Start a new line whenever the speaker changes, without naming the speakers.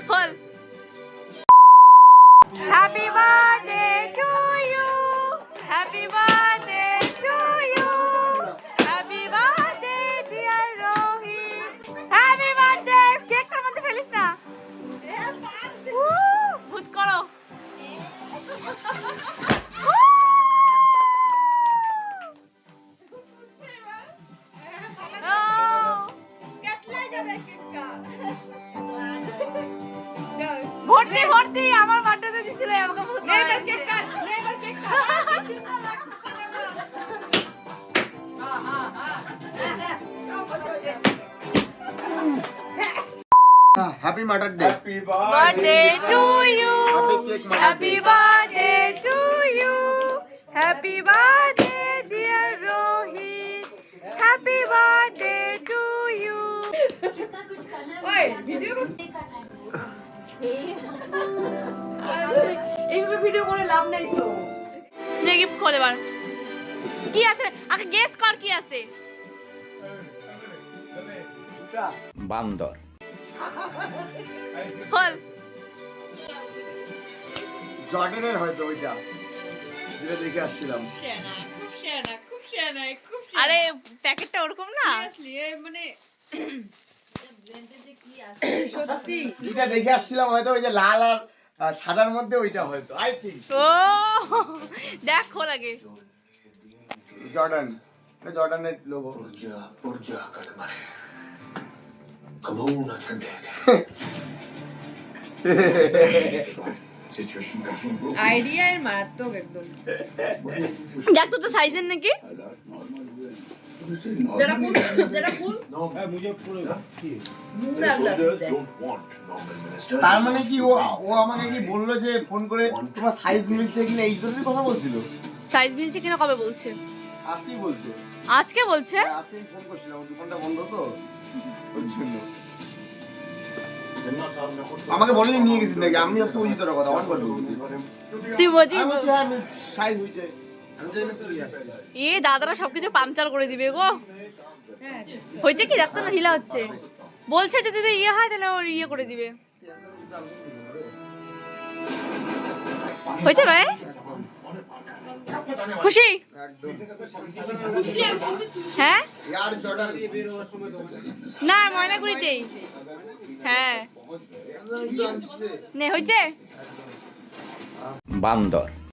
Ball happy birthday to you, happy birthday to you, happy birthday dear Rohit, happy birthday. কেকটার মধ্যে ফেলিস না, ভূত করো। ভর্তি ভর্তি আমার বার্থডেতে দিছিল আমাকে ভূত করে। এবার কেক কাট, এবার cake cut.
Happy mother day.
Happy
birthday to you, happy birthday to you, happy birthday dear Rohit, happy birthday to you. ওই ভিডিও এইভাবে ভিডিও করে লাভ নাই তো। নে গিফট খোল এবার। কি আছে আগে গেস কর কি আছে।
বান্দর।
খোল।
জর্ডানের হয়তো ওইটা যেটা দেখে আসছিলাম।
আরে প্যাকেটটা ওরকম না,
মানে সত্যি
যেটা দেখে আসছিলাম হয়তো ওই যে লাল আর সাদার মধ্যে ওইটা হয়তো আই থিঙ্ক।
ও দেখ খোল আগে।
জর্ডান, জর্ডানের লোগো।
पुरजा कर मरे कबू न छड़े सिचुएशन का
আইডিয়া এর মারাত্মক একদম।
দেখ তো সাইজের নাকি।
যেটা ফুল
मुझे पूरा
don't want normal minister
তার মানে কি ও আমাকে কি বললো যে ফোন করে তোমার সাইজ মিলছে কিনা এই জন্যই কথা বলছিল?
সাইজ মিলছে কিনা কবে বলছে?
আজকেই বলছে।
আজকে বলছে।
আজকেই ফোন করছিলাম, দোকানটা বন্ধ তো ওর জন্য। আমাকে বলেনি নিয়ে গেছিস নাকি? আমি ভাবছি ওই তোর কথা অন করে বলছি।
তুই বুঝি
আমি সাইজ হইছে আমি জানি না তুই আসছিস।
এ দাদারা সবকিছু পাংচার করে দিবে গো।
হ্যাঁ
হয়েছে কি দেখতো না ঢিলা হচ্ছে। বলছে যদি ইয়ে হয় তাহলে ওর ইয়ে করে দিবে। হয়েছে ভাই? খুশি?
একদম
হ্যাঁ
यार জর্ডান
না ময়নাগুড়িতেই। হ্যাঁ নে হয়েছে।
বান্দর।